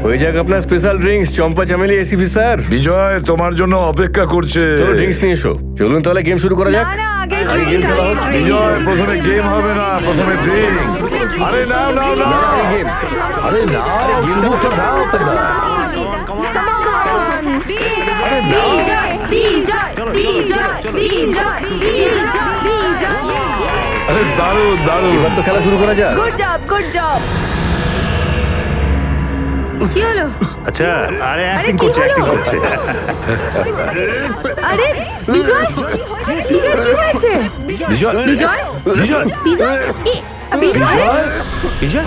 হয়ে যাক আপনার স্পেশাল ড্রিঙ্কস, চম্পা চামেলি এসিপি স্যার। বিজয় তোমার জন্য অপেক্ষা করছে। চলো ড্রিঙ্কস নিয়ে এসো। চলুন তাহলে গেম শুরু করা যাক। বিজয় প্রথমে গেম হবে না, প্রথমে ড্রিঙ্ক। আরে নাও নাও নাও, আরে নাও, চুমুকটা দাও তোমরা। আরে নাও। আরে দারুণ দারুণ, এবার তো খেলা শুরু করা যাক। Good job, good job. কি হলো? আচ্ছা, আরে অ্যাক্টিং করছে, অ্যাক্টিং করছে। আরে বিজয়, বিজয় কি হয়েছে? বিজয় বিজয়, বিজয় বিজয়, বিজয়, বিজয়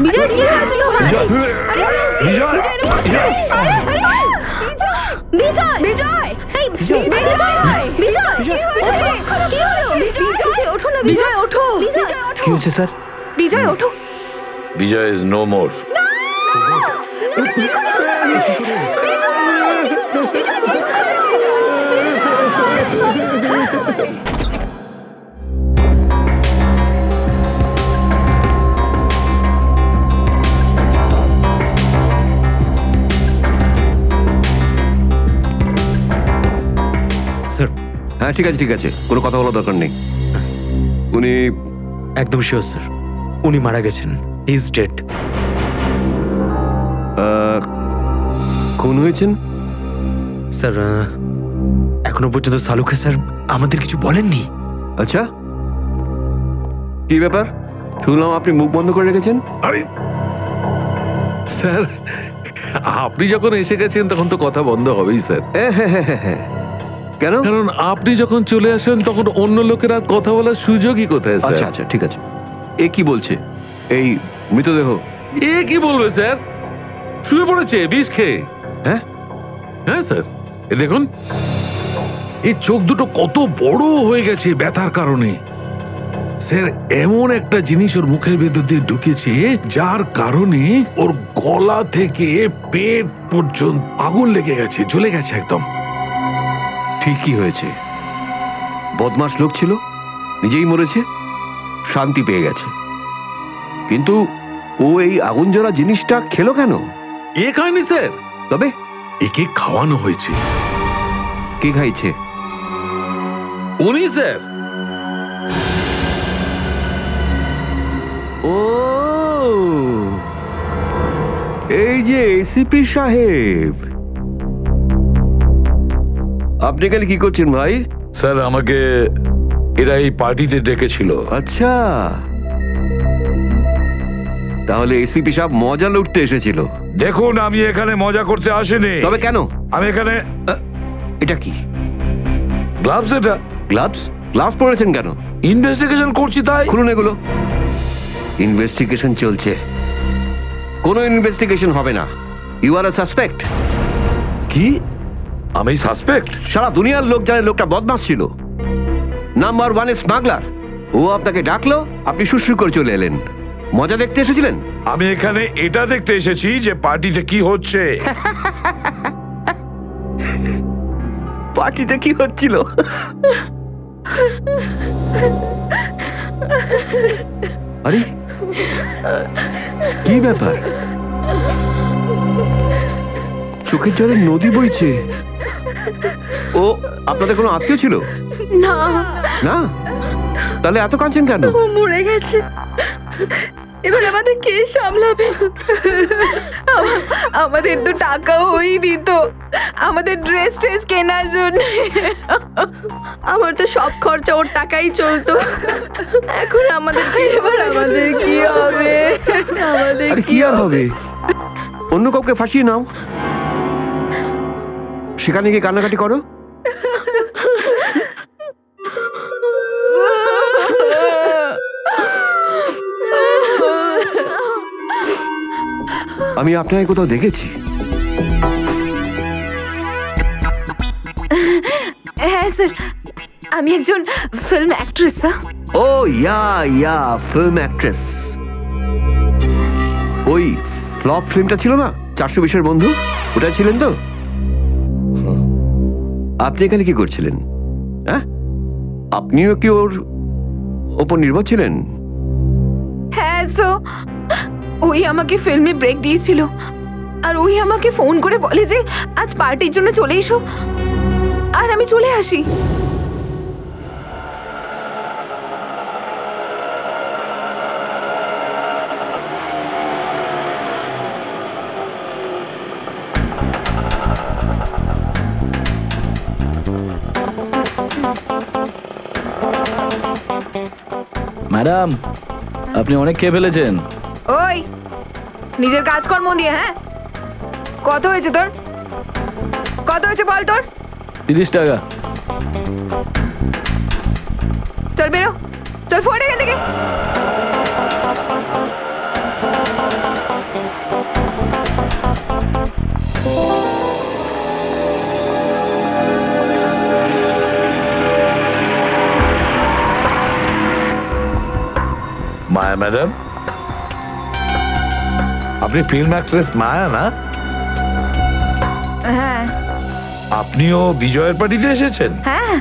বিজয় কি হয়েছে তোমার? বিজয় বিজয়, বিজয়, বিজয়, এই বিজয়, বিজয়, কি হয়েছে? কি হলো? বিজয়, ওঠো না, বিজয়, ওঠো, বিজয়, ওঠো। কি হয়েছে স্যার? বিজয়, ওঠো। বিজয় ইজ নো মোর। হ্যাঁ ঠিক আছে ঠিক আছে, কোনো কথা বলার দরকার নেই। উনি একদম শিওর স্যার, উনি মারা গেছেন। He is dead. খুন হয়েছেন স্যার, এখনো পর্যন্ত সালুকে স্যার আমাদের কিছু বলেননি। আচ্ছা, কি ব্যাপার? শুনলাম আপনি মুখ বন্ধ করে রেখেছেন। আরে স্যার, আপনি যখন এসে গেছেন তখন তো কথা বন্ধ হবেই স্যার। কেন? কারণ আপনি যখন চলে আসেন তখন অন্য লোকের আর কথা বলার সুযোগই কোথায় আচ্ছা স্যার? আচ্ছা ঠিক আছে। এ কি বলছে? এই মৃতদেহ এ কি বলবে স্যার? শুয়ে পড়েছে বিষ খেয়ে। হ্যাঁ হ্যাঁ স্যার, এ দেখুন, এই চোখ দুটো কত বড় হয়ে গেছে ব্যথার কারণে। স্যার, এমন একটা জিনিস ওর মুখের ভেতর দিয়ে ঢুকেছে যার কারণে ওর গলা থেকে পেট পর্যন্ত আগুন লেগে গেছে, জ্বলে গেছে একদম। ঠিকই হয়েছে। বদমাশ লোক ছিল, নিজেই মরেছে, শান্তি পেয়ে গেছে। কিন্তু ও এই আগুন জ্বলা জিনিসটা খেলো কেন? এ খায়নি স্যার, তবে একে খাওয়ানো হয়েছে। কে খাইছে? উনি স্যার। ও, এই যে এসিপি সাহেব, আপনি কাল কি করছেন ভাই? স্যার আমাকে এরা এই পার্টিতে ডেকেছিল। আচ্ছা, তাহলে এসিপি সাহেব মজা লুটতে এসেছিল। দেখুন, আমি এখানে মজা করতে আসিনি। তবে কেন? আমি এখানে এটা কি? গ্লাভস। এটা গ্লাভস? গ্লাভস পরেছেন কেন? ইনভেস্টিগেশন করছি তাই। খুলুন এগুলো। ইনভেস্টিগেশন চলছে। কোনো ইনভেস্টিগেশন হবে না। You are a suspect. কি? আমি সাসপেক্ট? সারা দুনিয়ার লোক জানে লোকটা বদমাশ ছিল, নাম্বার 1 স্মাগলার। ও আপনাকে ডাকলো, আপনি সুশ্রু করে চলে এলেন। মজা দেখতে এসেছিলেন? আমি এখানে এটা দেখতে এসেছি যে পার্টিতে কি হচ্ছে। পার্টিতে কি হচ্ছিল? আরে কি ব্যাপার? চোখের জলে নদী বইছে। ও আপনাদের কোনো আত্মীয় ছিল? না না? তাহলে এত কাঁদছেন কেন? ও মরে গেছে, এবার আমাদের কে সামলাবে? আমাদের তো টাকাও ওই দিত আমাদের ড্রেস ট্রেস কেনার জন্য। আমার তো সব খরচা ওর টাকাই চলতো। এখন আমাদের কি হবে? আমাদের আরে কি আর হবে? অন্য কাউকে ফাঁসিয়ে নাও, সেখানে গিয়ে কান্নাকাটি করো। আমি আপনাকে কোথাও দেখেছি। হ্যাঁ স্যার, আমি একজন ফিল্ম অ্যাক্ট্রেস। ও ইয়া ফিল্ম অ্যাক্ট্রেস। ওই ফ্লপ ফিল্মটা ছিল না, 420 বন্ধু, ওটা ছিলেন তো? আপনি এখানে কি করছিলেন? হ্যাঁ, আপনিও কি ওর ওপর নির্ভর ছিলেন? হ্যাঁ, সো ওই আমাকে ফিল্মে ব্রেক দিয়েছিল আর ওই আমাকে ফোন করে বলে যে আজ পার্টির জন্য চলে এসো, আর আমি চলে আসি। ম্যাডাম, আপনি অনেক খেয়ে ফেলেছেন। ওই নিজের কাজকর্ম দিয়ে, হ্যাঁ? কত হয়েছে তোর? কত হয়েছে বল তোর? 30 টাকা। চল বেরো, চল ফোন এখান থেকে। মায়া ম্যাডাম, আপনি ফিল্ম অ্যাক্ট্রেস মায়া না? হ্যাঁ আপনিও বিজয়ের পার্টিতে এসেছেন? হ্যাঁ,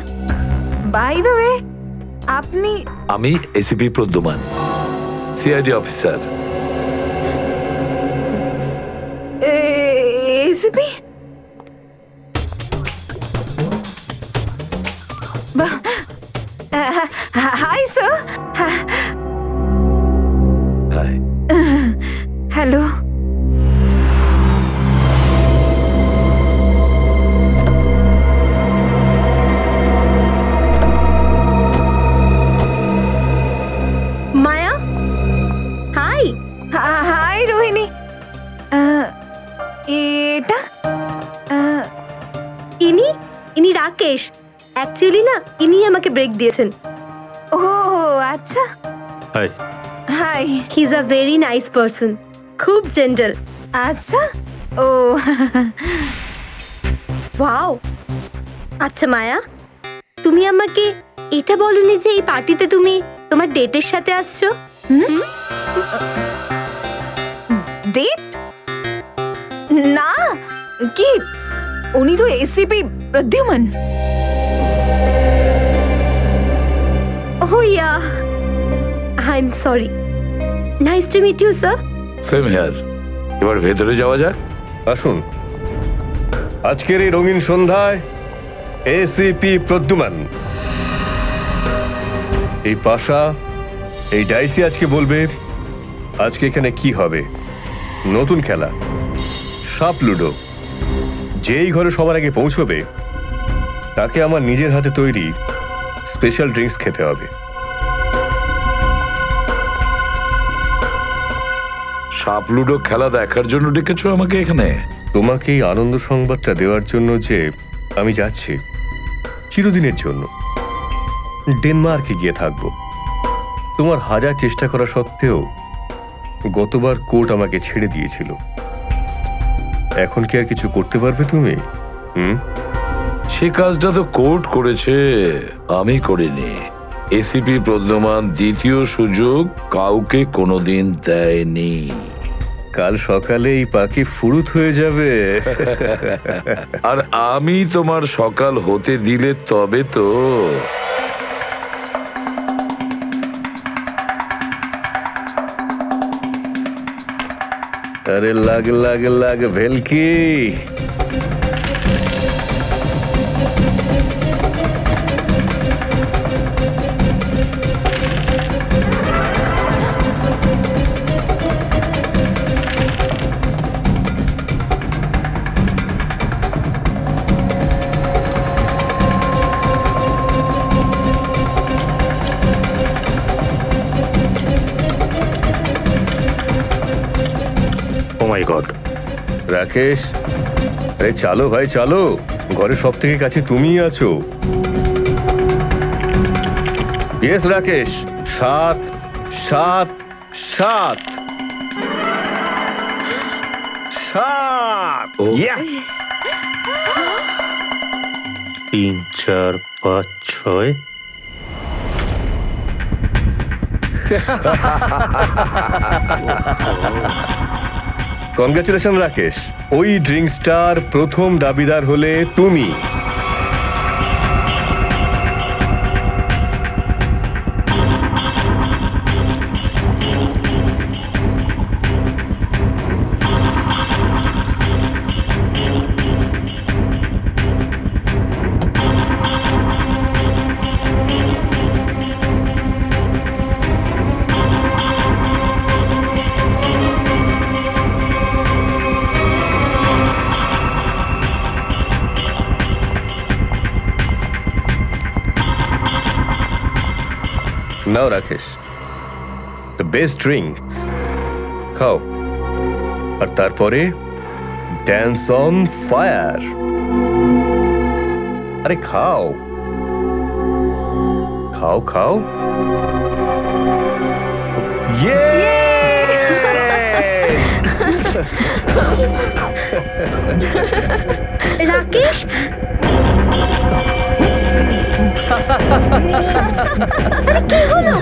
বাই দ্য ওয়ে আপনি? আমি ACP Pradyuman, CID officer. ACP? Hi sir. Hi. Hello. Maya, hi. Hi Rohini. এটা ইনি রাকেশ। অ্যাকচুয়ালি না, ইনি আমাকে ব্রেক দিয়েছেন। ও আচ্ছা। Hi. Hi. He is a very nice person, খুব জেন্টল। আচ্ছা। ও ওয়াও। আচ্ছা মায়া, তুমি আমাকে এটা বলনি যে এই পার্টিতে তুমি তোমার ডেটের সাথে আসছো? ডেট? না, কি উনি তো ACP Pradyuman. Oh yeah, I'm sorry. Nice to meet you, sir. Same here. এবার ভেতরে যাওয়া যাক। আসুন, আজকের এই রঙিন সন্ধ্যায় এসিপি প্রদ্যুমান, এই পাশা, এই ডাইসি আজকে বলবে আজকে এখানে কি হবে। নতুন খেলা, সাপ লুডো। যেই ঘরে সবার আগে পৌঁছবে তাকে আমার নিজের হাতে তৈরি স্পেশাল ড্রিঙ্কস খেতে হবে। সাপ লুডো খেলা দেখার জন্য ডেকেছো আমাকে এখানে? তোমাকে এই আনন্দ সংবাদটা দেওয়ার জন্য যে আমি যাচ্ছি চিরদিনের জন্য ডেনমার্কে গিয়ে থাকবো। তোমার হাজার চেষ্টা করা সত্ত্বেও গতবার কোর্ট আমাকে ছেড়ে দিয়েছিল। এখন কি আর কিছু করতে পারবে তুমি? সে কাজটা তো কোর্ট করেছে, আমি করিনি। এসিপি প্রদ্যুমান দ্বিতীয় সুযোগ কাউকে কোনোদিন দেয়নি। কাল সকালে এই পাখি ফুরুত হয়ে যাবে। আর আমি তোমার সকাল হতে দিলে তবে তো। আরে লাগ লাগ লাগ ভেলকি। মাই গড। রাকেশ, আরে চালো ভাই চালো, ঘরে সব থেকে কাছে তুমিই আছো। ইয়েস রাকেশ, 7 7 7 7। 3 4 5 6। কংগ্রাচুলেশন রাকেশ, ওই ড্রিঙ্কসটার প্রথম দাবিদার হলে তুমি। নাও রাকেশ, দ্য বেস্ট ড্রিঙ্ক, খাও। আর তারপরে ড্যান্স অন ফায়ার। আরে খাও খাও খাও। রাকেশ, কি হলো?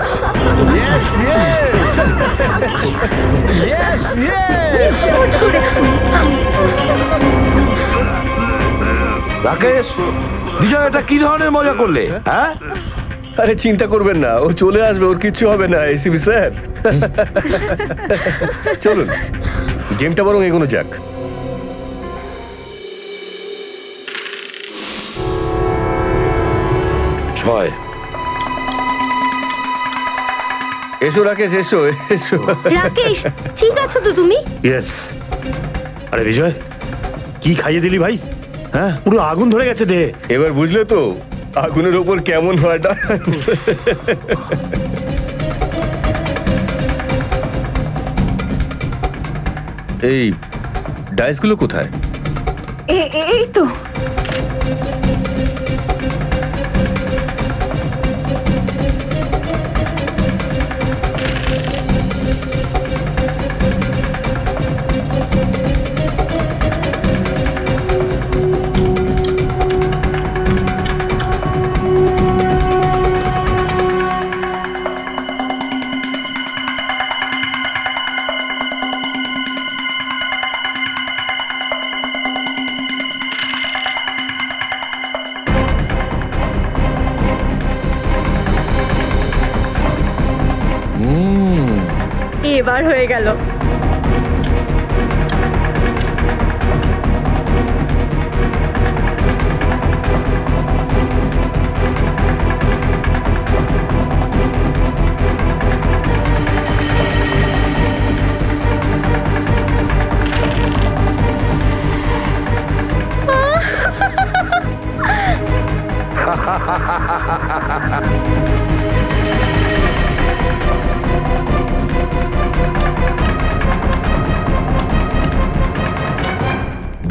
রাকেশ, বিজয় এটা কি ধরনের মজা করলে? হ্যাঁ, আরে চিন্তা করবেন না, ও চলে আসবে, ওর কিচ্ছু হবে না এসিপি স্যার। চলুন গেমটা বরং এগোনো যাক। ছয়। এসো রাকেশ, এসো এসো। রাকেশ, ঠিক আছো তো তুমি? ইয়েস। আরে বিজয়, কি খাইয়ে দিলি ভাই? হ্যাঁ, পুরো আগুন ধরে গেছে দেহে। এবার বুঝলে তো আগুনের ওপর কেমন হয় ডান্স। এই ডাইসগুলো কোথায়? এই তো। এবার হয়ে গেল।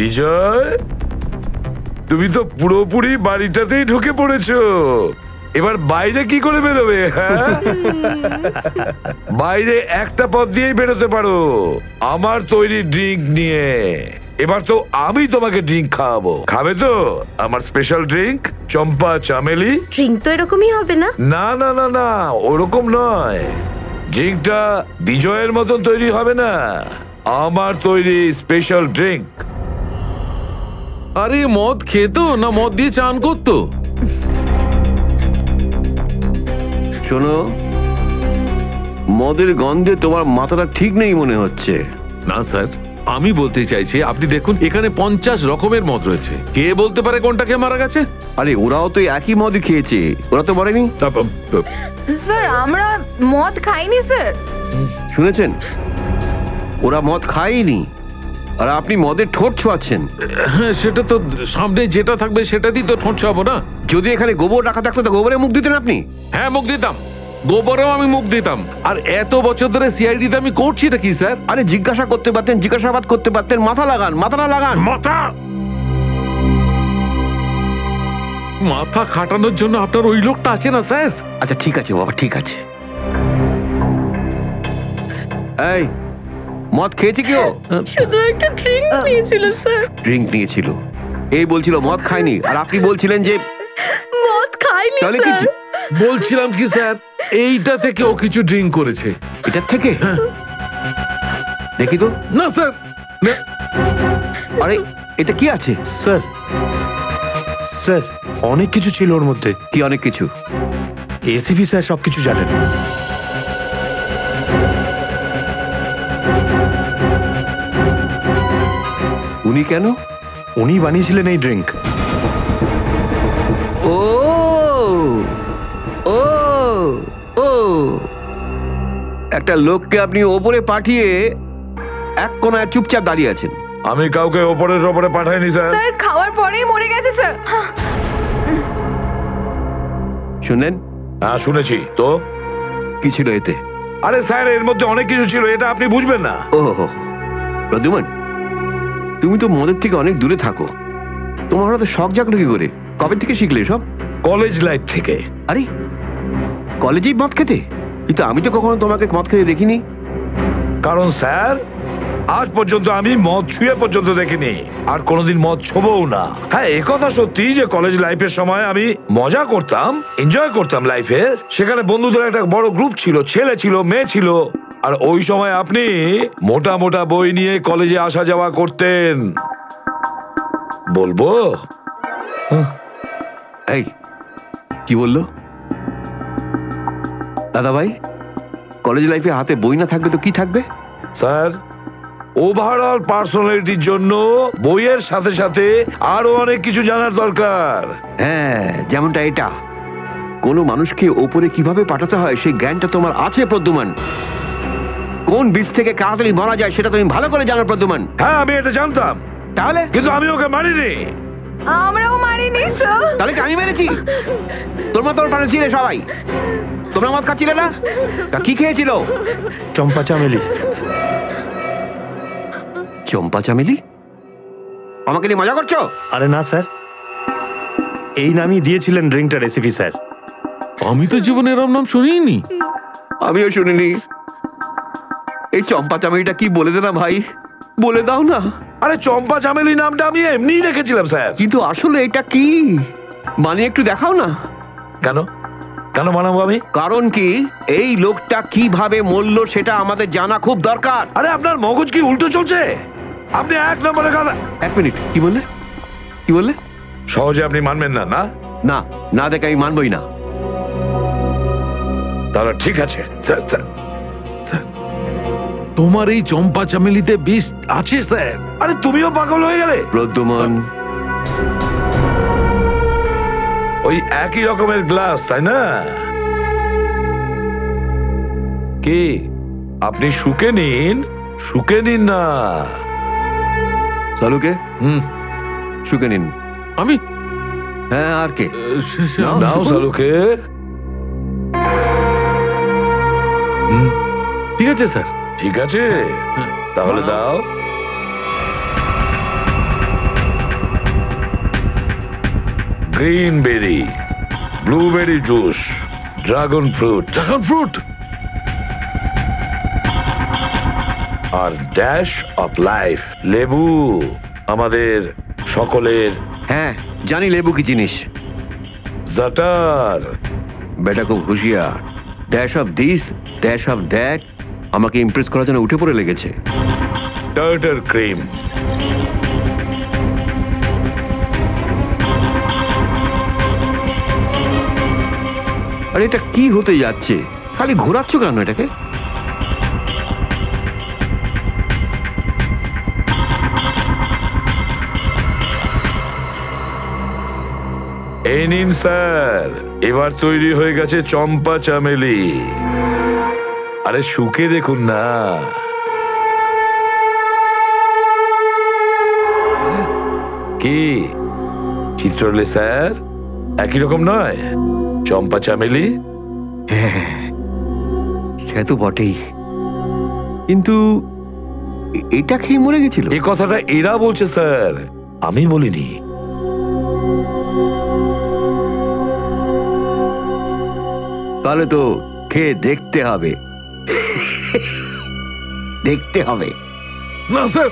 বিজয়, তুমি তো পুরোপুরি বাড়িটাতেই ঢুকে পড়েছো। এবার বাইরে কি করে বেরোবে? হ্যাঁ, বাইরে একটা পথ দিয়েই বেরোতে পারো, আমার তৈরি ড্রিঙ্ক নিয়ে। এবার তো আমি তোমাকে ড্রিঙ্ক খাওয়াবো, খাবে তো? আমার স্পেশাল ড্রিঙ্ক, চম্পা চামেলি। ড্রিঙ্ক তো এরকমই হবে না? না না না না, ওরকম নয়। ড্রিঙ্কটা বিজয়ের মতন তৈরি হবে না, আমার তৈরি স্পেশাল ড্রিঙ্ক। আরে মদ খেতো না মদ দিয়ে চান করতো? শোনো, মদের গন্ধে তোমার মাথাটা ঠিক নেই মনে হচ্ছে। না স্যার, আমি বলতে চাইছি আপনি দেখুন এখানে 50 রকমের মদ রয়েছে, কে বলতে পারে কোনটা কে মারা গেছে? আরে ওরাও তো একই মদই খেয়েছে, ওরা তো মরেনি। স্যার আমরা মদ খাইনি স্যার। শুনেছেন, ওরা মদ খায়নি, আর আপনি মদের ঠোঁট ছোঁয়াচ্ছেন। হ্যাঁ, সেটা তো সামনে যেটা থাকবে সেটা দিয়ে তো ঠোঁট ছোঁয়াবো না। যদি এখানে গোবর রাখা থাকতো তো গোবরে মুখ দিতেন আপনি। হ্যাঁ, মুখ দিতাম, গোবরেও আমি মুখ দিতাম। আর এত বছর ধরে সিআইডিতে আমি করছি এটা কি স্যার? আরে জিজ্ঞাসা করতে পারতেন, জিজ্ঞাসাবাদ করতে পারতেন। মাথা লাগান, মাথাটা লাগান। মাথা খাটানোর জন্য আপনার ওই লোকটা আছে না স্যার? আচ্ছা ঠিক আছে বাবা, ঠিক আছে। এই মদ খেয়েছে কি ও? শুধু একটা ড্রিঙ্ক নিয়েছিল স্যার। ড্রিঙ্ক নিয়েছিল, এই বলছিল মদ খায়নি, আর আপনি বলছিলেন যে মদ খাইনি তাহলে কি? স্যার। বলছিলাম কি স্যার, এইটা থেকে ও কিছু ড্রিঙ্ক করেছে। এটার থেকে? দেখি তো। না স্যার, না। আরে এটা কি আছে? স্যার, স্যার অনেক কিছু ছিল ওর মধ্যে। কি অনেক কিছু? এসিপি স্যার সবকিছু জানেন। উনি কেন? উনি বানিয়েছিলেন এই ড্রিঙ্ক। ও ও ও, একটা লোককে আপনি ওপরে পাঠিয়ে এক কোনায় চুপচাপ দাঁড়িয়ে আছেন। আমি কাউকে ওপরে পাঠাইনি স্যার। স্যার খাওয়ার পরেই মরে গেছে স্যার। শুনলেন? হ্যাঁ শুনেছি তো। কি ছিল এতে? আরে স্যার, এর মধ্যে অনেক কিছু ছিল, এটা আপনি বুঝবেন না। ও প্রদ্যুমান, তুমি তো মদের থেকে অনেক দূরে থাকো, তোমার হঠাৎ শখ জাগলো কি করে? কবে থেকে শিখলে সব? কলেজ লাইফ থেকে। আরে কলেজেই মদ খেতে? কিন্তু আমি তো কখনো তোমাকে মদ খেতে দেখিনি। কারণ স্যার, আজ পর্যন্ত আমি মদ ছুঁয়ে পর্যন্ত দেখিনি, আর কোনোদিন মদ ছোবও না। হ্যাঁ, একথা সত্যি যে কলেজ লাইফের সময় আমি মজা করতাম, এনজয় করতাম লাইফের। সেখানে বন্ধুদের একটা বড় গ্রুপ ছিল, ছেলে ছিল, মেয়ে ছিল। আর ওই সময় আপনি মোটা মোটা বই নিয়ে কলেজে আসা যাওয়া করতেন। বলবো? এই কি বললো দাদা ভাই? কলেজ লাইফে হাতে বই না থাকবে তো কি থাকবে? স্যার, ওভারঅল পার্সোনালিটির জন্য বইয়ের সাথে সাথে আরো অনেক কিছু জানার দরকার। হ্যাঁ, যেমনটা এটা, কোনো মানুষকে ওপরে কিভাবে পাঠাতে হয় সেই জ্ঞানটা তোমার আছে প্রদ্যুমান। কোন বীজ থেকে তাড়াতাড়ি মারা যায় সেটা তুমি ভালো করে জানো প্রদ্যুমান। হ্যাঁ, আমি এটা জানতাম, তাহলে কিন্তু আমি ওকে মারিনি। আমরাও মারিনি স্যার। তাহলে কি আমি মেরেছি? তোমরা তোর পাশে ছিলে সবাই, তোমরা মদ খাচ্ছিলে না? তা কি খেয়েছিল? চম্পা চামেলি। চম্পা চামেলি? আমাকে নিয়ে মজা করছো? আরে না স্যার, এই নামই দিয়েছিলেন ড্রিঙ্কটা রেসিপি স্যার। আমি তো জীবনে এরম নাম শুনিনি। আমিও শুনিনি। এই চম্পা চামেলিটা কি বলে দে না ভাই, বলে দাও না। আরে চম্পা চামেলি নামটা আমি এমনিই রেখেছিলাম স্যার। কিন্তু আসলে এটা কি মানে একটু দেখাও না। কেন কেন বানাবো আমি? কারণ কি, এই লোকটা কিভাবে মরলো সেটা আমাদের জানা খুব দরকার। আরে আপনার মগজ কি উল্টো চলছে? আপনি এক নম্বরে গাদা। এক মিনিট, কি বললে? কি বললে? সহজে আপনি মানবেন না? না না, না দেখে আমি মানবই না। তাহলে ঠিক আছে। স্যার স্যার স্যার, তোমার এই চম্পা চামেলিতে বিষ আছে স্যার। আরে তুমিও পাগল হয়ে গেলে? প্রদ্যুমান, ওই একই রকমের গ্লাস, তাই না? কি আপনি শুকে নিন, শুকে নিন না। সালুকে শুকে নিন। আমি? হ্যাঁ, আর কে? নাও সালুকে। ঠিক আছে স্যার। ঠিক আছে, তাহলে দাও। Green berry, blueberry juice, dragon fruit, dragon fruit আর ড্যাশ অফ লাইফ, লেবু, আমাদের সকলের। হ্যাঁ জানি লেবু কি জিনিস। জাটার। বেটা খুব হুঁশিয়ার। Dash of this, dash of that, আমাকে ইমপ্রেস করার জন্য উঠে পড়ে লেগেছে। Tartar cream. আর এটা কি হতে যাচ্ছে? খালি ঘোরাচ্ছ কেন এটাকে? এই নিন স্যার, এবার তৈরি হয়ে গেছে চম্পা চামেলি। আরে শুকে দেখুন না। কি চিত্রলে স্যার, একই রকম নয়? চম্পা চামেলি। সে তো বটেই, কিন্তু এটা খেয়ে মরে গেছিল। এই কথাটা এরা বলছে স্যার, আমি বলিনি। তাহলে তো খেয়ে দেখতে হবে। দেখতে হবে। না স্যার,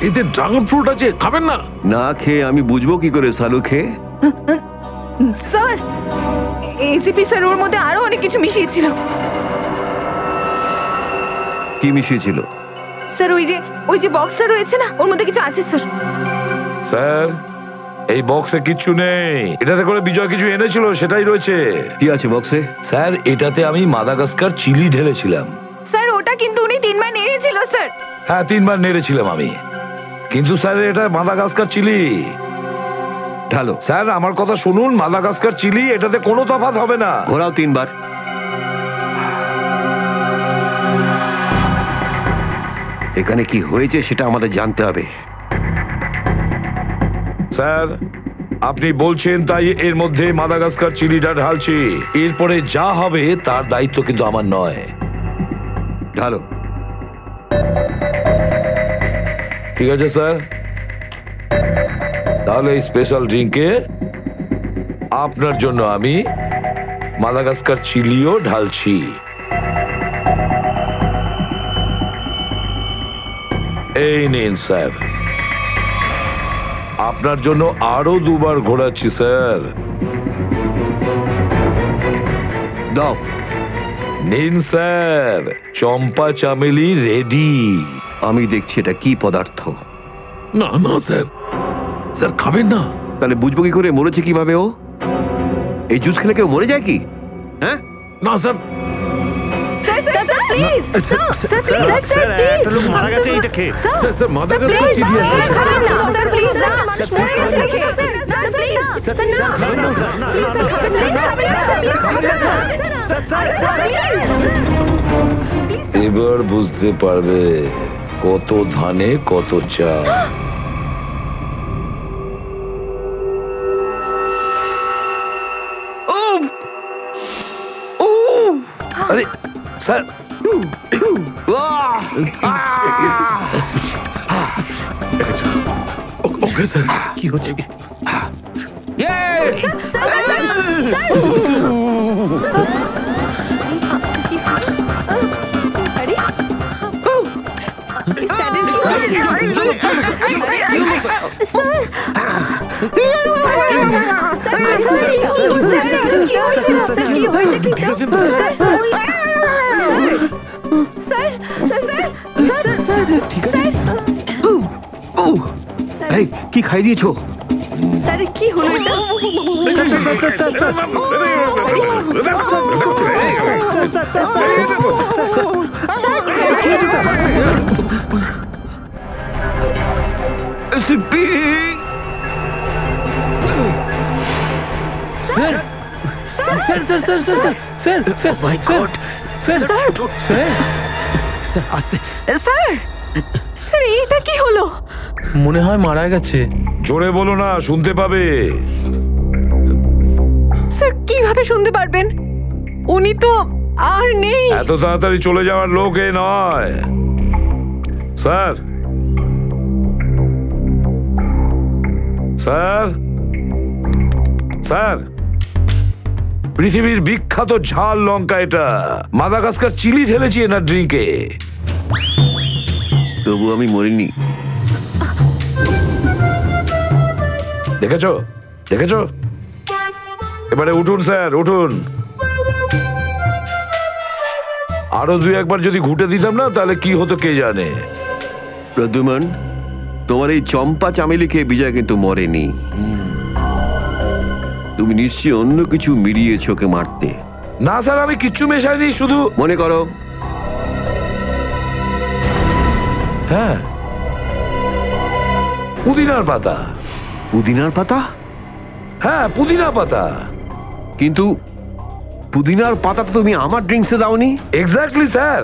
এতে ড্রাগন ফ্রুট আছে, খাবেন না? না খেয়ে আমি বুঝবো কি করে সালু খেয়ে? স্যার, এসিপি স্যার ওর মধ্যে আরো অনেক কিছু মিশিয়েছিল। কি মিশিয়েছিল? স্যার ওই যে বক্সটা রয়েছে না, ওর মধ্যে কিছু আছে স্যার। স্যার, এই বক্সে কিচ্ছু নেই। এটাতে করে বিজয় কিছু এনেছিল, সেটাই রয়েছে। কি আছে বক্সে? স্যার, এটাতে আমি মাদাগাস্কার চিলি ঢেলেছিলাম। স্যার, ওটা কিন্তু উনি 3 বার নেড়েছিল স্যার। হ্যাঁ, 3 বার নেড়েছিলাম আমি, কিন্তু স্যার এটা মাদাগাস্কার চিলি। ঢালো। স্যার আমার কথা শুনুন, মাদাগাস্কার চিলি, এটাতে কোনো তফাৎ হবে না। ঘোরাও 3 বার। এখানে কি হয়েছে সেটা আমাদের জানতে হবে। স্যার, আপনি বলছেন তাই এর মধ্যে মাদাগাস্কার চিলিটা ঢালছি। এরপরে যা হবে তার দায়িত্ব কিন্তু আমার নয়। ঢালো। ঠিক আছে স্যার, তাহলে এই স্পেশাল ড্রিঙ্কে আপনার জন্য আমি মাদাগাস্কার চিলিও ঢালছি। এই নিন স্যার, আপনার জন্য আরো দুবার ঘোরাচ্ছি স্যার। দাও। নিন স্যার, চম্পা চামেলি রেডি। আমি দেখছি এটা কি পদার্থ। না না স্যার, স্যার খাবেন না। তাহলে বুঝবো কি করে মরেছে কিভাবে ও? এই জুস খেলে কেউ মরে যায় কি? হ্যাঁ, না sir, sir sir sir please sir sir please sir please মারা গেছে এটা খেয়ে। স্যার স্যার মাদাগাস্কার চিলি আছে। স্যার খাবেন না স্যার প্লিজ না স্যার স্যার প্লিজ স্যার না খাবেন না প্লিজ স্যার খাবেন না এবার বুঝতে পারবে কত ধানে কত চাল। আরে স্যার, ওকে স্যার। কি হচ্ছে? এই কি খাই দিয়েছো? স্যার কি হলো এটা? Sir sir sir sir sir sir sir my god! Sir sir sir sir আস্তে। স্যার স্যার এটা কি হলো? মনে হয় মারা গেছে। জোরে বলো না, শুনতে পাবে। স্যার কিভাবে শুনতে পারবেন? উনি তো আর নেই। এত তাড়াতাড়ি চলে যাওয়ার লোক এ নয়। স্যার, স্যার, স্যার, পৃথিবীর বিখ্যাত ঝাল লঙ্কা এটা। মাদাগাস্কার চিলি ঢেলেছি এনার ড্রিঙ্কে। তবু আমি মরিনি। দেখেছো দেখেছো? এবারে উঠুন স্যার, উঠুন। আরো দুই একবার যদি ঘুটে দিতাম না তাহলে কি হতো কে জানে। প্রদ্যুমন, তোমার এই চম্পা চামেলি খেয়ে বিজয় কিন্তু মরেনি। তুমি নিশ্চয়ই অন্য কিছু মিলিয়েছ ওকে মারতে। না স্যার, আমি কিচ্ছু মেশাইনি, শুধু মনে করো। হ্যাঁ, পুদিনার পাতা। পুদিনার পাতা? হ্যাঁ, পুদিনা পাতা। কিন্তু পুদিনার পাতা তো তুমি আমার ড্রিঙ্কসে দাওনি। এক্স্যাক্টলি স্যার,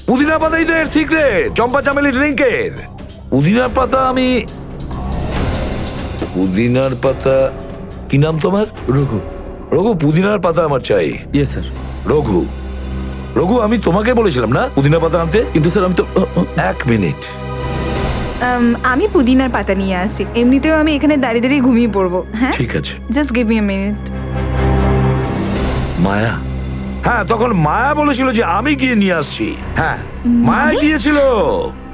পুদিনা পাতাই তো এর সিক্রেট চম্পা চামেলি ড্রিঙ্কের। পুদিনার পাতা আমি পুদিনার পাতা কি নাম তোমার? রঘু। রঘু, পুদিনার পাতা আমার চাই। ইয়ে স্যার। রঘু, রঘু, আমি তোমাকে বলেছিলাম না পুদিনা পাতা আনতে? কিন্তু স্যার আমি তো এক মিনিট। আমি পুদিনার পাতা নিয়ে আসি। এমনিতেও আমি এখানে দাঁড়িয়ে দাঁড়িয়ে ঘুমিয়ে পড়বো। হ্যাঁ, ঠিক আছে। Just give me a minute. Maya, হ্যাঁ তখন মায়া বলেছিল যে আমি গিয়ে নিয়ে আসছি। হ্যাঁ, মায়া মানে? গিয়েছিল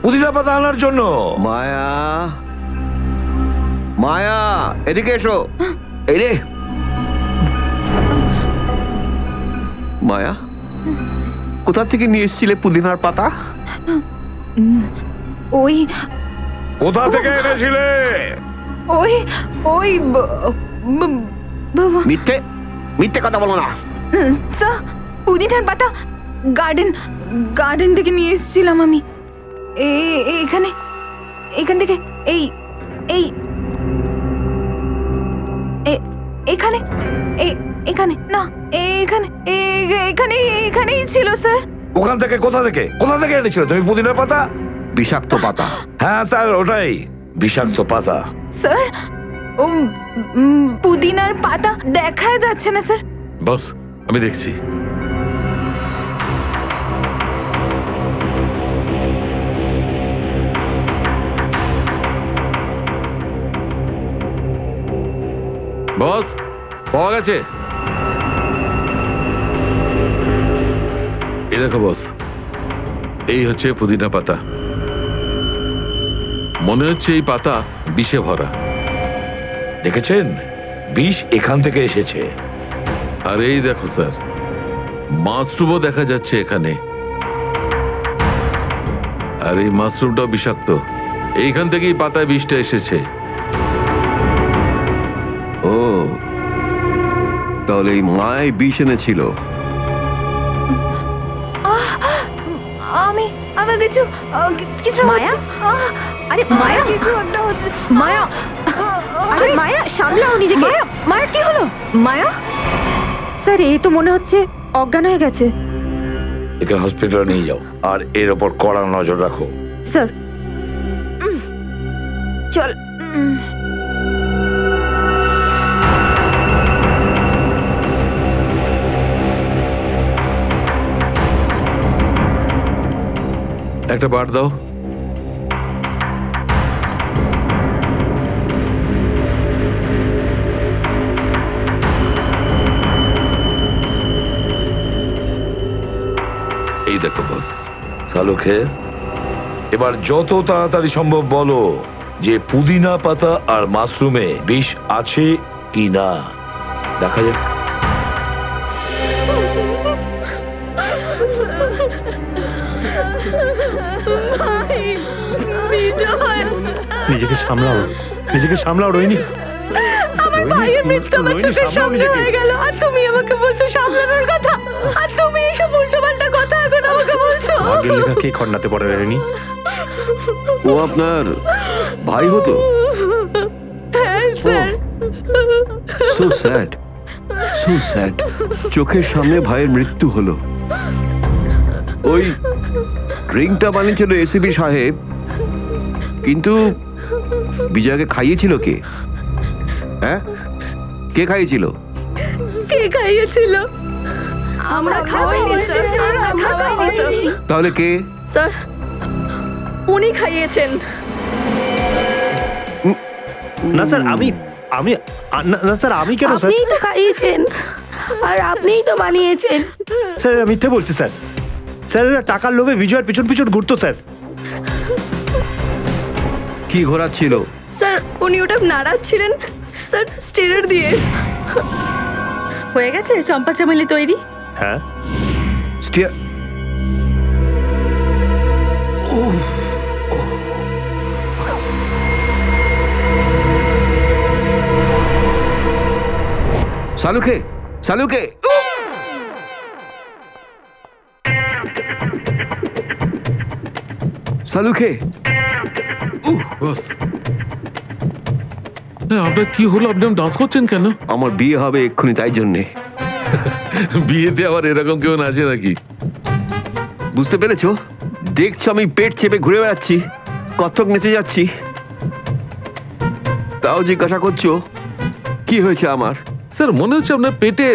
পুদিনা পাতা আনার জন্য। মায়া, মায়া, এদিকে এসো। এই রে মায়া, কোথা থেকে নিয়ে এসেছিলে পুদিনার পাতা? ওই কোথা থেকে এনেছিলে? ওই ওই মিথ্যে মিথ্যে কথা বলো না। স্যার, পুদিনার পাতা গার্ডেন থেকে নিয়ে এসেছিলাম আমি। এখানে এখান থেকে এই এই এখানে এখানে না, এখানে এখানেই ছিল স্যার। ওখান থেকে কোথা থেকে এনেছিলে তুমি পুদিনার পাতা? বিষাক্ত পাতা। হ্যাঁ স্যার, ওটাই বিষাক্ত পাতা। স্যার পুদিনার পাতা দেখা যাচ্ছে না স্যার। বস আমি দেখছি। বস পাওয়া গেছে। এই দেখো বস, এই হচ্ছে পুদিনা পাতা। মনে হচ্ছে এই পাতা বিষে ভরা। দেখেছেন, বিষ এখান থেকে এসেছে। আর এই দেখো স্যার, মাশরুমও দেখা যাচ্ছে এখানে। আর এই মাশরুমটাও বিষাক্ত। এইখান থেকেই পাতায় বিষটা এসেছে। ও, তাহলে এই মায় বিষ এনেছিল। আমার কিছু মায়া? আরে মায়া, কিছু একটা হচ্ছে। মায়া, আরে মায়া সামলাও নিজেকে। মায়া কি হলো? মায়া স্যার, এই তো মনে হচ্ছে অজ্ঞান হয়ে গেছে। একে হসপিটালে নিয়ে যাও আর এর ওপর কড়া নজর রাখো। স্যার চল। একটা বার দাও। এই দেখো বস। সালুকে, এবার যত তাড়াতাড়ি সম্ভব বলো যে পুদিনা পাতা আর মাশরুমে বিষ আছে কি না। দেখা যাক। নিজেকে সামলাও, নিজেকে সামলাও রোহিণী। আমার ভাইয়ের মৃত্যু আমার চোখের সামনে হয়ে গেল, আর তুমি আমাকে বলছো সামলানোর কথা। আর তুমি এইসব উল্টোপাল্টা কথা এখন আমাকে বলছো। ভাগ্যের লেখা কে খন্ডাতে পারে রোহিণী? ও আপনার ভাই হতো? হ্যাঁ sir. So sad, so sad. চোখের সামনে ভাইয়ের মৃত্যু হলো। ওই ড্রিঙ্কটা বানিয়েছিল এসিপি সাহেব, কিন্তু বিজয়কে খাইয়েছিল কে? হ্যাঁ, কে খাইয়েছিল? কে খাইয়েছিল? আমরা খাওয়াইনি স্যার, আমরা খাওয়াইনি স্যার। তাহলে কে? স্যার, উনি খাইয়েছেন। না স্যার, আমি না স্যার, আমি কেন স্যার? আপনিই তো খাইয়েছেন আর আপনিই তো বানিয়েছেন। স্যার এরা মিথ্যে বলছে স্যার। স্যার এরা টাকার লোভে বিজয়ের পিছন পিছন ঘুরতো স্যার। কি ঘোরাচ্ছিল? স্যার উনি ওটা নাড়াচ্ছিলেন স্যার স্টিরার দিয়ে। হয়ে গেছে চম্পা চামেলি তৈরি। হ্যাঁ, সালুকে, সালুকে। সালুকে। বস আপনার কি হলো? আপনি ডান্স করছেন কেন? আমার বিয়ে হবে এক্ষুনি, তাই জন্যে। বিয়েতে আবার এরকম কেউ নাচে নাকি? বুঝতে পেরেছো? দেখছো আমি পেট চেপে ঘুরে বেড়াচ্ছি, কত্থক নেচে যাচ্ছি, তাও জিজ্ঞাসা করছো কি হয়েছে আমার? স্যার মনে হচ্ছে আপনার পেটে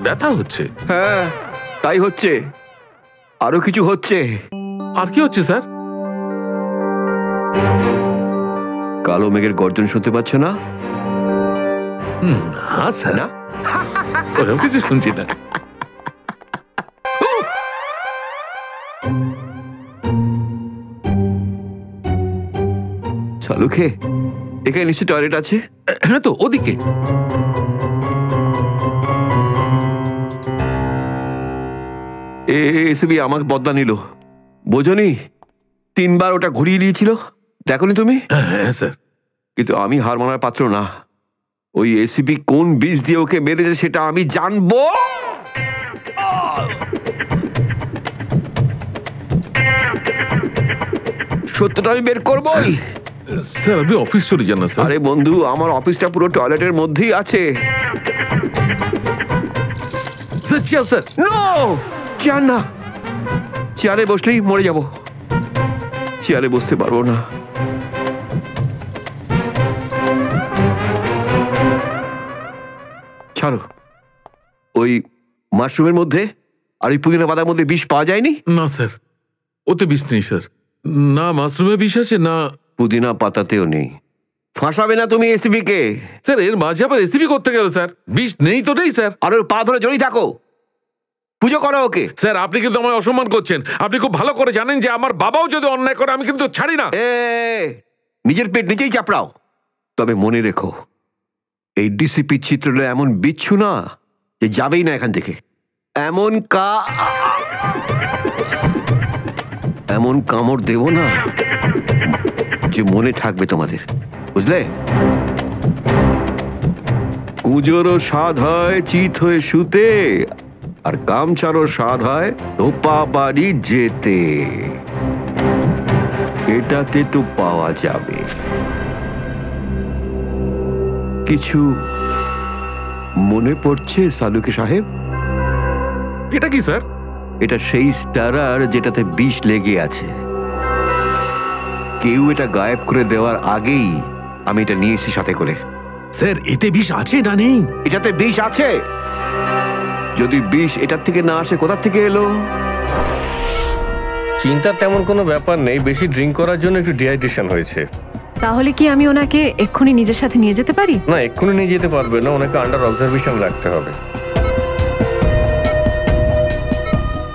ব্যথা হচ্ছে। হ্যাঁ তাই হচ্ছে, আরো কিছু হচ্ছে। আর কি হচ্ছে স্যার? কালো মেঘের গর্জন শুনতে পাচ্ছ না? না স্যার, ওরকম কিছু শুনছি না। সালুকে, এখানে নিশ্চয়ই টয়লেট আছে। হ্যাঁ তো ওদিকে। এসবি আমাকে বদলা নিল, বোঝনি? 3 বার ওটা ঘুরিয়ে নিয়েছিল, দেখোনি তুমি? হ্যাঁ স্যার। কিন্তু আমি হার মানার পাত্র না। ওই এসিপি কোন বীজ দিয়ে ওকে মেরেছে সেটা আমি জানবো। সত্যটা আমি বের করবোই। স্যার আপনি অফিস চলে যান না স্যার। আরে বন্ধু, আমার অফিসটা পুরো টয়লেটের মধ্যেই আছে। Sir chair sir. No, chair না। চেয়ারে বসলেই মরে যাব, চেয়ারে বসতে পারবো না। ছাড়ো, ওই মাশরুমের মধ্যে আর ওই পুদিনা পাতার মধ্যে বিষ পাওয়া যায়নি? না স্যার, ওতে বিষ নেই স্যার। না মাশরুমে বিষ আছে, না পুদিনা পাতাতেও নেই। ফাঁসাবে না তুমি এসিবি কে? স্যার, এর মাঝে আবার রেসিপি করতে গেল স্যার। বিষ নেই তো নেই স্যার। আর ওর পা ধরে জড়িয়ে থাকো, পুজো করো ওকে। স্যার, আপনি কিন্তু আমায় অসম্মান করছেন। আপনি খুব ভালো করে জানেন যে আমার বাবাও যদি অন্যায় করে আমি কিন্তু ছাড়ি না। নিজের পেট নিজেই চাপড়াও। তবে মনে রেখো, এই ডিসিপি চিত্রটা এমন বিচ্ছু না যে যাবেই না এখান থেকে। এমন কামড় দেব না যে মনে থাকবে তোমাদের, বুঝলে? কুজোরও স্বাদ হয় চিত হয়ে শুতে, আর গামছারও স্বাদ হয় ধোপা বাড়ি যেতে। এটাতে তো পাওয়া যাবে। কিছু মনে পড়ছে সালুকে সাহেব? এটা কি স্যার? এটা সেই স্টারার যেটাতে বিষ লেগে আছে। কেউ এটা গায়েব করে দেওয়ার আগেই আমি এটা নিয়ে এসেছি সাথে করে। স্যার, এতে বিষ আছে না নেই? এটাতে বিষ আছে। যদি বিষ এটার থেকে না আসে, কোথা থেকে এলো? চিন্তার তেমন কোনো ব্যাপার নেই, বেশি ড্রিঙ্ক করার জন্য একটু ডিহাইড্রেশন হয়েছে। তাহলে কি আমি ওনাকে এক্ষুনি নিজের সাথে নিয়ে যেতে পারি? না, এক্ষুনি নিয়ে যেতে পারবে না, ওনাকে আন্ডার অবজারভেশন রাখতে হবে।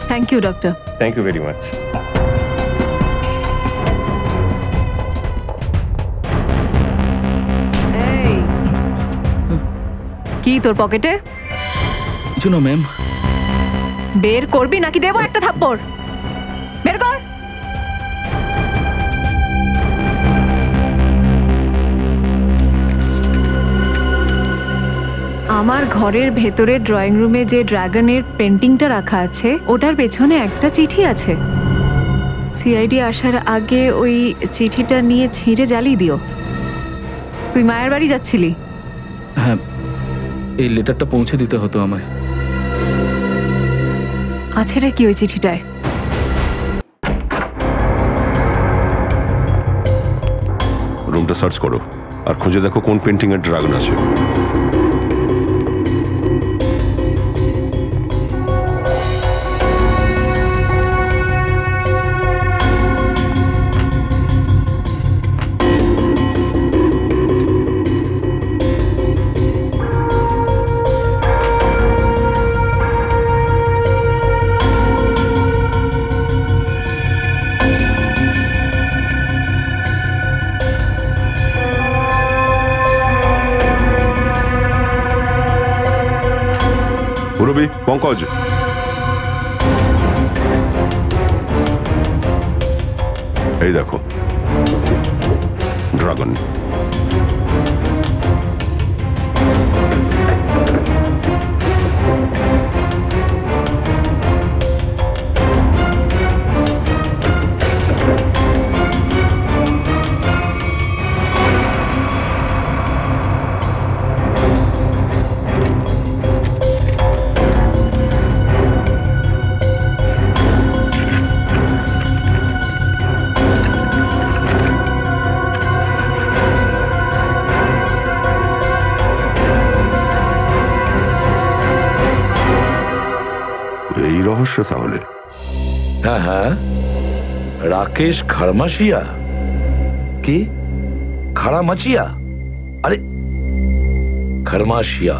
Thank you doctor. Thank you very much. এই, কি তোর পকেটে? কিছু না ম্যাম। বের করবি নাকি দেবো একটা থাপ্পড়? বের কর। আমার ঘরের ভেতরে ড্রয়িং রুমে যে ড্রাগনের পেন্টিংটা রাখা আছে, ওটার পেছনে একটা চিঠি আছে। সিআইডি আসার আগে ওই চিঠিটা নিয়ে ছিঁড়ে জ্বালিয়ে দিও। তুই মায়ের বাড়ি যাচ্ছিলি? হ্যাঁ, এই লেটারটা পৌঁছে দিতে হতো আমায়। আছে রে কি ওই চিঠিটায়? রুমটা সার্চ করো আর খুঁজে দেখো কোন পেন্টিং এর ড্রাগন আছে। মুরব্বি, পঙ্কজ, এই দেখো ড্রাগন। এই রহস্য তাহলে। হ্যাঁ হ্যাঁ, রাকেশ খারমাসিয়া। কি খারামাচিয়া? আরে খারমাসিয়া,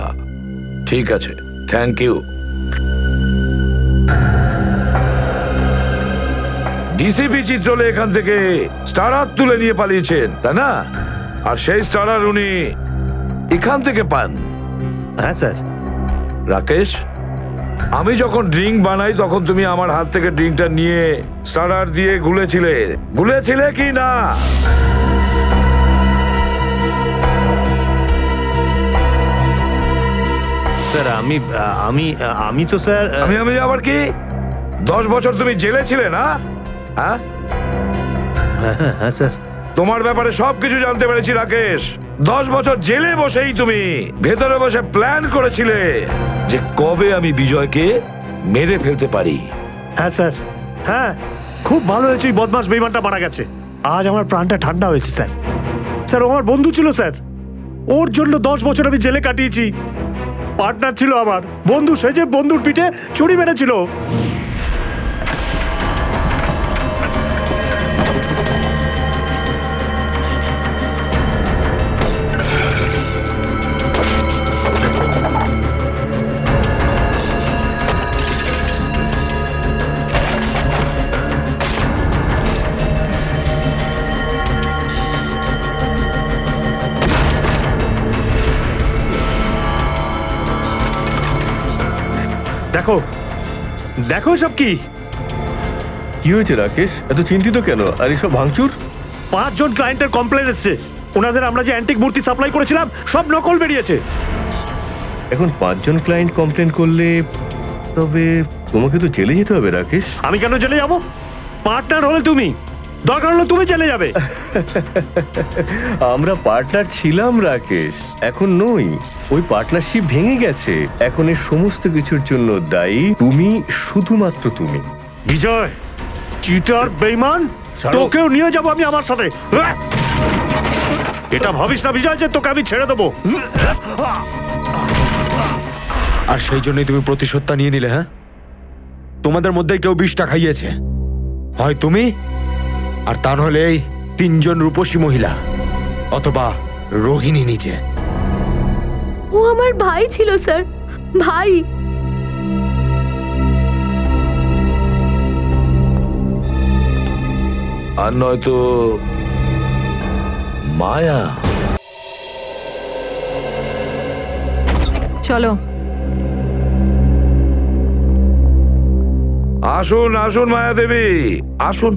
ঠিক আছে, থ্যাংক ইউ। ডিসিপি চিত্রলে এখান থেকে স্টারার তুলে নিয়ে পালিয়েছেন, তাই না? আর সেই স্টারার উনি এখান থেকে পান। হ্যাঁ স্যার। রাকেশ, আমি যখন ড্রিঙ্ক বানাই তখন তুমি আমার হাত থেকে ড্রিঙ্কটা নিয়ে স্টারার দিয়ে গুলেছিলে কি না? স্যার, আমি তো স্যার আমি আবার কি? 10 বছর তুমি জেলে ছিলে না? হ্যাঁ হ্যাঁ স্যার। তোমার ব্যাপারে সবকিছু জানতে পেরেছি রাকেশ। 10 বছর জেলে বসেই তুমি ভেতরে বসে প্ল্যান করেছিলে যে কবে আমি বিজয়কে মেরে ফেলতে পারি। হ্যাঁ স্যার, হ্যাঁ, খুব ভালো হয়েছে ওই বদমাস বেইমানটা মারা গেছে। আজ আমার প্রাণটা ঠান্ডা হয়েছে স্যার। স্যার, ও আমার বন্ধু ছিল স্যার, ওর জন্য 10 বছর আমি জেলে কাটিয়েছি। পার্টনার ছিল আমার, বন্ধু সেজে বন্ধুর পিঠে ছুরি মেরেছিল। দেখো দেখো সব কি কি হয়েছে রাকেশ, এত চিন্তিত কেন? আর এসব ভাঙচুর? 5 জন ক্লায়েন্টের কমপ্লেন এসছে, ওনাদের আমরা যে অ্যান্টিক মূর্তি সাপ্লাই করেছিলাম সব নকল বেরিয়েছে। এখন 5 জন ক্লায়েন্ট কমপ্লেন করলে তবে তোমাকে তো জেলে যেতে হবে রাকেশ। আমি কেন জেলে যাব? পার্টনার হলে তুমি, দরকার হলে তুমি জেলে যাবে। আমরা পার্টনার ছিলাম রাকেশ, এখন নই। ওই পার্টনারশিপ ভেঙে গেছে। এখন এর সমস্ত কিছুর জন্য দায়ী তুমি, শুধুমাত্র তুমি। বিজয়, চিটার, বেঈমান, তোকেও নিয়ে যাবো আমি আমার সাথে। এটা ভাবিস না বিজয় যে তোকে আমি ছেড়ে দেবো। আর সেই জন্যই তুমি প্রতিশোধটা নিয়ে নিলে? হ্যাঁ, তোমাদের মধ্যে কেউ বিষটা খাইয়েছে, হয় তুমি, আর তা নহলে এই 3 জন রূপসী মহিলা, অথবা রোহিণী নিজে। ও আমার ভাই ছিল স্যার, ভাই। আর নয়তো মায়া। চলো। আসুন আসুন মায়া দেবী, আসুন।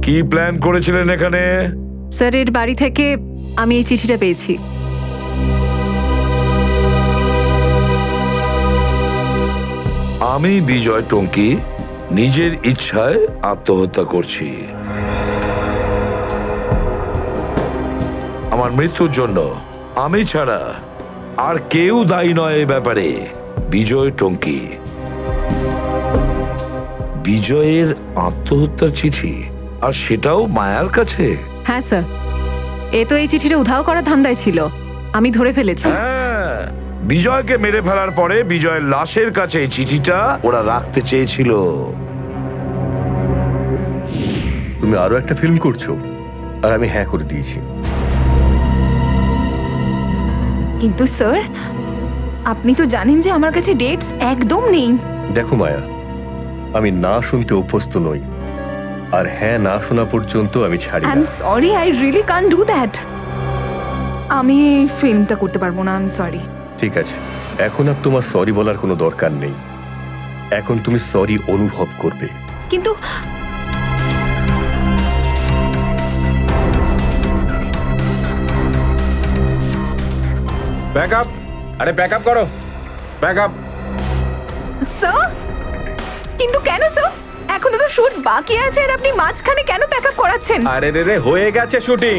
কি প্ল্যান করেছিলেন এখানে? স্যার, এর বাড়ি থেকে আমি এই চিঠিটা পেয়েছি। আমি বিজয় টঙ্কি নিজের ইচ্ছায় আত্মহত্যা করছি। আমার মৃত্যুর জন্য আমি ছাড়া আর কেউ দায়ী নয় এই ব্যাপারে। বিজয় টঙ্কি। বিজয়ের আত্মহত্যার চিঠি, আর সেটাও মায়ার কাছে? হ্যাঁ স্যার, এ তো এই চিঠিটা উধাও করার ধান্দায় ছিল, আমি ধরে ফেলেছি। হ্যাঁ, বিজয়কে মেরে ফেলার পরে বিজয়ের লাশের কাছে এই চিঠিটা ওরা রাখতে চেয়েছিল। তুমি আরো একটা ফিল্ম করছো, আর আমি হ্যাঁ করে দিয়েছি। কিন্তু স্যার, আপনি তো জানেন যে আমার কাছে ডেটস একদম নেই। দেখো মায়া, আমি না শুনতে অভ্যস্ত নই, আর হ্যাঁ না শোনা পর্যন্ত আমি ছাড়ি আই না। Am sorry, I really can't do that. আমি এই ফিল্মটা করতে পারবো না, আই এম সরি। ঠিক আছে, এখন আর তোমার সরি বলার কোনো দরকার নেই। এখন তুমি সরি অনুভব করবে। কিন্তু ব্যাকআপ, আরে ব্যাকআপ করো, ব্যাকআপ। স্যার, কিন্তু কেন স্যার? এখনো তো শুট বাকি আছে, আর আপনি মাঝখানে কেন প্যাকআপ করাচ্ছেন? আরে রে, হয়ে গেছে শুটিং,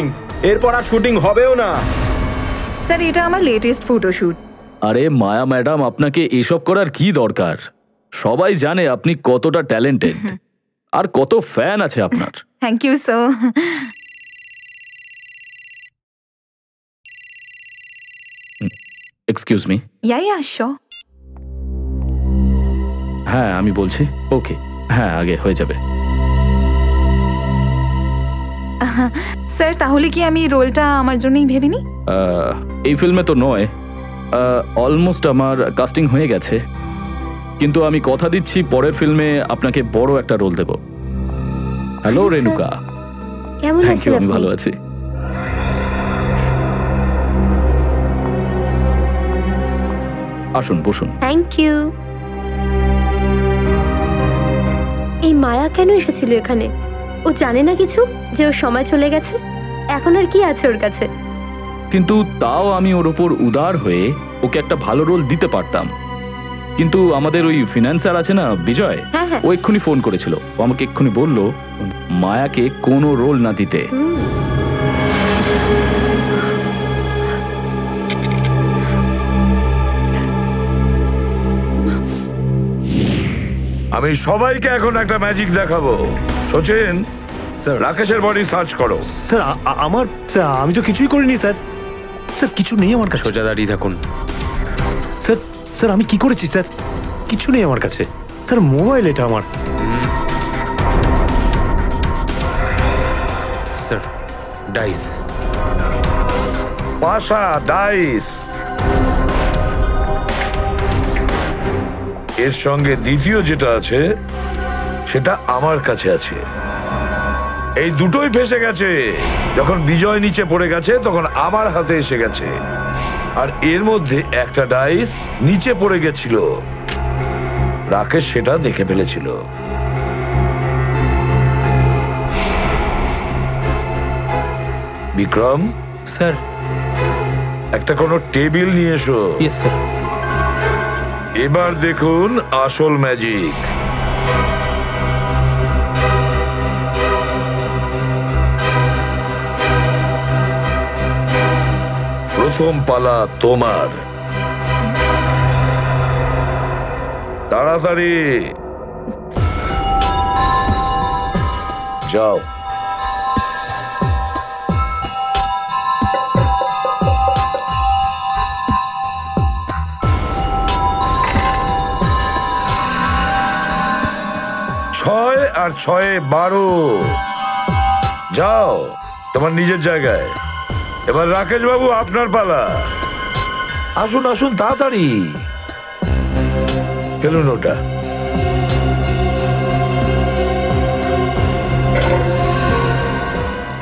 এরপর আর শুটিং হবেও না। স্যার, এটা আমার লেটেস্ট ফটোশুট। আরে মায়া ম্যাডাম, আপনাকে এসব করার কি দরকার? সবাই জানে আপনি কতটা ট্যালেন্টেড, আর কত ফ্যান আছে আপনার। Thank you sir. Excuse me. Yeah sure. হ্যাঁ আমি বলছি, ওকে, হ্যাঁ আগে হয়ে যাবে। স্যার, তাহলে কি আমি রোলটা আমার জন্যই ভেবে নিই? এই ফিল্মে তো নয়, অলমোস্ট আমার কাস্টিং হয়ে গেছে, কিন্তু আমি কথা দিচ্ছি পরের ফিল্মে আপনাকে বড় একটা রোল দেব। হ্যালো রেণুকা। কেমন থ্যাংক ইউ, আছেন আমি আপনি? ভালো আছি। আসুন বসুন। Thank you. এই মায়া কেন এসেছিল এখানে? ও জানে না কিছু যে ওর সময় চলে গেছে? এখন আর কি আছে ওর কাছে? কিন্তু তাও আমি ওর ওপর উদার হয়ে ওকে একটা ভালো রোল দিতে পারতাম, কিন্তু আমাদের ওই ফিনান্সার আছে না বিজয়, হ্যাঁ হ্যাঁ। ও এক্ষুনি ফোন করেছিল। ও আমাকে এক্ষুনি বলল মায়াকে কোনো রোল না দিতে। আমি সবাইকে এখন একটা ম্যাজিক দেখাবো। সচিন, রাকেশের বডি সার্চ করো। স্যার, আমি তো কিছুই করিনি স্যার। স্যার কিছু নেই আমার কাছে। সোজা দাঁড়িয়ে থাকুন। স্যার স্যার আমি কি করেছি স্যার? কিছু নেই আমার কাছে স্যার। মোবাইল এটা আমার। Sir dice. পাশা ডাইস। এর সঙ্গে দ্বিতীয় যেটা আছে সেটা আমার কাছে আছে। এই দুটোই ফেসে গেছে। যখন বিজয় নিচে পড়ে গেছে তখন আমার হাতে এসে গেছে। আর এর মধ্যে একটা ডাইস নিচে পড়ে গেছিল, রাকেশ সেটা দেখে ফেলেছিল। বিক্রম স্যার। একটা কোনো টেবিল নিয়ে এসো। Yes sir. এবার দেখুন আসল ম্যাজিক। প্রথম পালা তোমার। তাড়াতাড়ি যাও। ছয় আর ছয়ে 12। যাও তোমার নিজের জায়গায়। এবার রাকেশ বাবু আপনার পালা। আসুন আসুন তাড়াতাড়ি ফেলুন ওটা।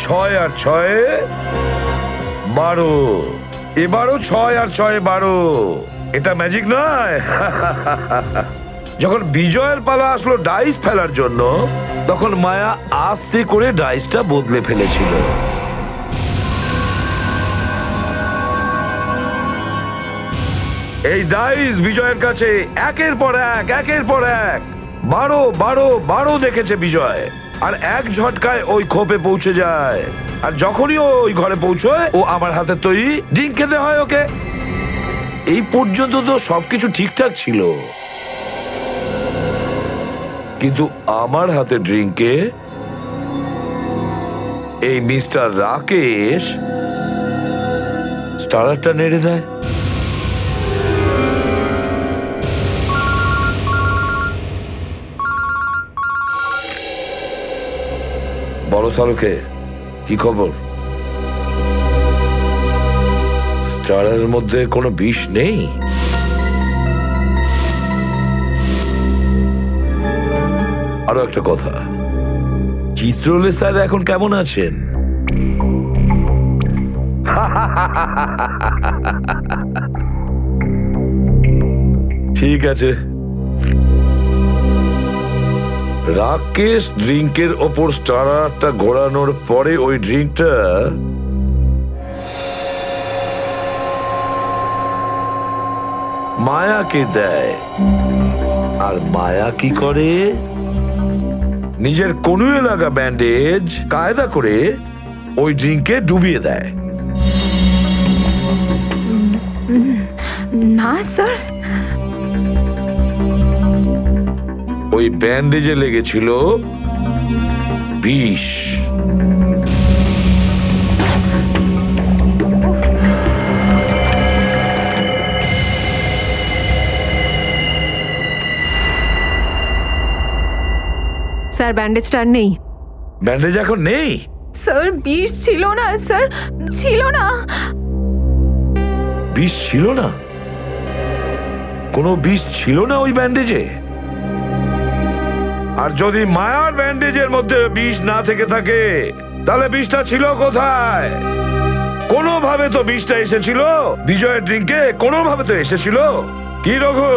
ছয় আর ছয়ে 12। এবারও 6 আর 6 12। এটা ম্যাজিক নয়? যখন বিজয়ের পালা আসলো ডাইস ফেলার জন্য তখন মায়া আস্তে করে ডাইসটা বদলে ফেলেছিল। এই ডাইস বিজয়ের কাছে একের পর এক 12 12 12 দেখেছে বিজয়। আর এক ঝটকায় ওই খোপে পৌঁছে যায়। আর যখনই ও ওই ঘরে পৌঁছয় ও আমার হাতে তৈরি ড্রিঙ্ক খেতে হয় ওকে। এই পর্যন্ত তো সবকিছু ঠিকঠাক ছিল, কিন্তু আমার হাতে ড্রিঙ্কে এই মিস্টার রাকেশ স্টারারটা নেড়ে দেয়। বলো শাহরুখে, কি খবর? স্টারের মধ্যে কোনো বিষ নেই? আরো একটা কথা, চিত্রলে স্যার এখন কেমন আছেন? ঠিক আছে। রাকেশ ড্রিঙ্কের ওপর স্টারারটা ঘোরানোর পরে ওই ড্রিঙ্কটা মায়াকে দেয়। আর মায়া কি করে? নিজের কনুয়ে লাগা ব্যান্ডেজ কায়দা করে ওই ড্রিঙ্কে ডুবিয়ে দেয়। না স্যার, ওই ব্যান্ডেজে লেগেছিল বিষ। স্যার ব্যান্ডেজটা আর নেই। ব্যান্ডেজ এখন নেই? স্যার বিষ ছিল না, স্যার ছিল না। বিষ ছিল না? কোনো বিষ ছিল না ওই ব্যান্ডেজে? আর যদি মায়ার ব্যান্ডেজের মধ্যে বিষ না থেকে থাকে তাহলে বিষটা ছিল কোথায়? কোনোভাবে তো বিষটা এসেছিল বিজয়ের ড্রিঙ্কে, কোনোভাবে তো এসেছিল। কি রঘু?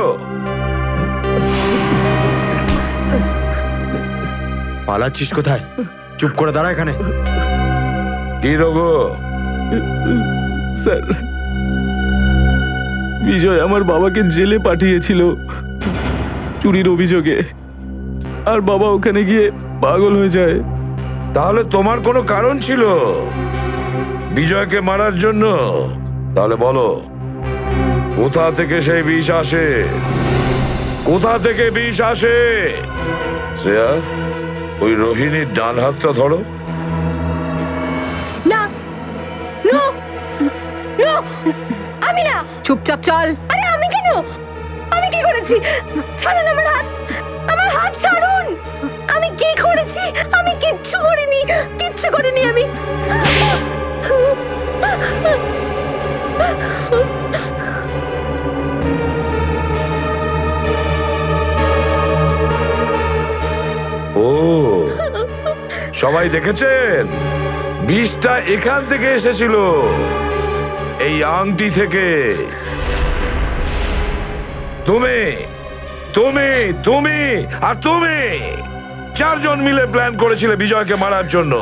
পালাচ্ছিস কোথায়? চুপ করে দাঁড়া এখানে। কি রঘু? স্যার, বিজয় আমার বাবাকে জেলে পাঠিয়েছিল চুরির অভিযোগে, আর বাবা ওখানে গিয়ে পাগল হয়ে যায়। তাহলে তোমার কোনো কারণ ছিল বিজয়কে মারার জন্য? তাহলে বলো, কোথা থেকে সেই বিষ আসে? কোথা থেকে বিষ আসে? শ্রেয়া, ওই রোহিণীর ডান হাতটা ধরো। না, নো, নো। আমি না। চুপচাপ চল। আরে আমি কেন? আমি কি করেছি? ছাড়ুন আমার হাত, আমার হাত ছাড়ুন। আমি কি করেছি? আমি কিচ্ছু করিনি, কিচ্ছু করিনি আমি। ও, সবাই দেখেছেন বিষটা এখান থেকে এসেছিল, এই আংটি থেকে। তুমি তুমি তুমি আর তুমি চারজন মিলে প্ল্যান করেছিলে বিজয়কে মারার জন্য,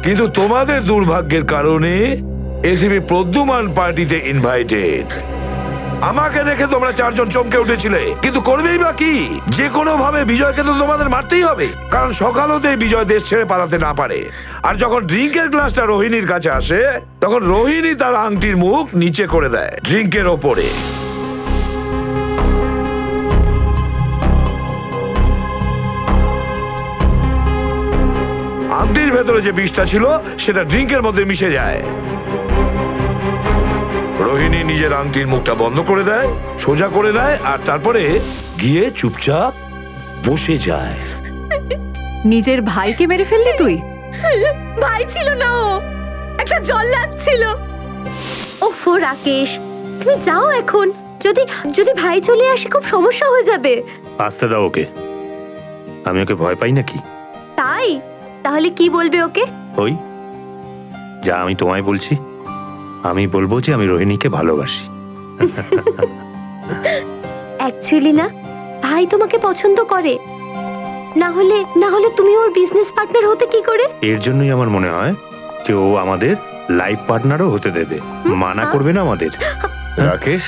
কিন্তু তোমাদের দুর্ভাগ্যের কারণে এসিবি প্রদ্যুমান পার্টিতে ইনভাইটেড। আমাকে দেখে তোমরা চারজন চমকে উঠেছিলে, কিন্তু করবেই বা কি? যে কোনো ভাবে বিজয়কে তো তোমাদের মারতেই হবে, কারণ সকাল হতেই বিজয় দেশ ছেড়ে পালাতে না পারে। আর যখন ড্রিঙ্কের গ্লাসটা রোহিণীর কাছে আসে, তখন রোহিণী তার আংটির মুখ নিচে করে দেয় ড্রিঙ্কের ওপরে। আংটির ভেতরে যে বিষটা ছিল সেটা ড্রিঙ্কের মধ্যে মিশে যায়। রোহিণী নিজের আংটির মুখটা বন্ধ করে দেয়, সোজা করে নেয়, আর তারপরে গিয়ে চুপচাপ বসে যায়। নিজের ভাইকে মেরে ফেললি তুই? ভাই ছিল না, ও একটা জল্লাদ ছিল। ওফো রাকেশ, তুমি যাও এখন। যদি যদি ভাই চলে আসে খুব সমস্যা হয়ে যাবে। আসতে দাও ওকে, আমি ওকে ভয় পাই নাকি? তাই? তাহলে কি বলবে ওকে? ওই যা আমি তোমায় বলছি, আমি বলবো যে আমি রোহিণীকে ভালোবাসি। অ্যাকচুয়ালি না, ভাই তোমাকে পছন্দ করে। না হলে তুমি ওর বিজনেস পার্টনার হতে কি করে? এর জন্যই আমার মনে হয় যে ও আমাদের লাইফ পার্টনারও হতে দেবে, মানা করবে না আমাদের। রাকেশ,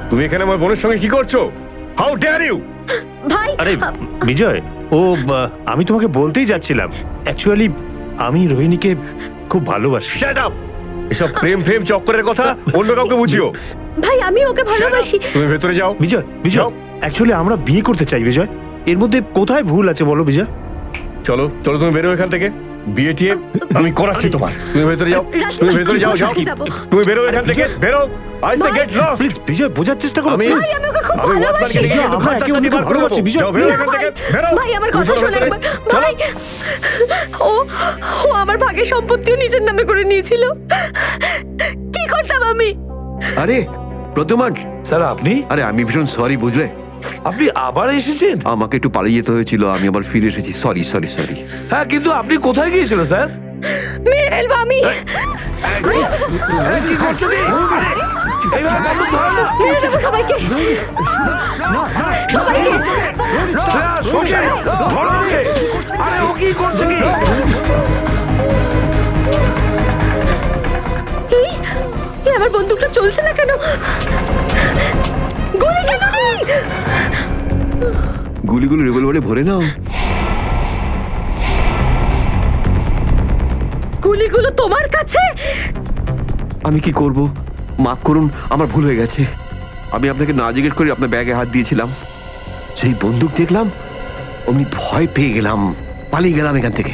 তুমি এখানে আমার বোনের সঙ্গে কি করছো? How dare you! ভাই, আরে বিজয়, আমি তোমাকে বলতেই যাচ্ছিলাম, অ্যাকচুয়ালি আমি রোহিণীকে খুব ভালোবাসি। Shut up! এসব প্রেম প্রেম চক্করের কথা অন্য কাউকে বুঝিও। ভাই আমি ওকে ভালোবাসি। তুমি ভেতরে যাও। বিজয়, অ্যাকচুয়ালি আমরা বিয়ে করতে চাই বিজয়। এর মধ্যে কোথায় ভুল আছে বলো বিজয়? চলো চলো, তুমি বেরো এখান থেকে। বিয়ে টিয়ে আমি করাচ্ছি তোমার। তুমি ভেতরে যাও, তুমি ভেতরে যাও, যাও। তুমি বেরো এখান থেকে, বেরো। I say get lost. Please Bijoy, বোঝার চেষ্টা করো। আমি ওকে খুব ভালোবাসি। আমরা একে অন্যকে ভালোবাসি বিজয়। যাও, বেরো এখান থেকে, বেরো। ভাই আমার কথা শোনো একবার। ভাই, ও আমার ভাগের সম্পত্তিও নিজের নামে করে নিয়েছিল। কি করতাম আমি? আরে প্রদ্যুমান স্যার, আপনি? আরে আমি ভীষণ সরি, বুঝলে? আপনি আবার এসেছেন? আমাকে একটু পালিয়ে যেতে হয়েছিল, আমি আবার ফিরে এসেছি। Sorry sorry sorry. হ্যাঁ, কিন্তু আপনি কোথায় গিয়েছিলেন স্যার? মেরে ফেলবো আমি। কি করছো কি? এইভাবে বন্দুক ধরো না। মেরে দেবো সবাইকে। সবাইকে। স্যার, সোজা ধরো ওকে। আরে ও কি করছে কি? এই আমার বন্দুকটা চলছে না কেন? গুলি কেন নেই? গুলিগুলো রিভলভারে ভরে নাও। গুলিগুলো তোমার কাছে? আমি কি করব? মাফ করুন, আমার ভুল হয়ে গেছে। আমি আপনাকে না জিজ্ঞেস করে আপনার ব্যাগে হাত দিয়েছিলাম। সেই বন্দুক দেখলাম, অমনি ভয় পেয়ে গেলাম, পালিয়ে গেলাম এখান থেকে।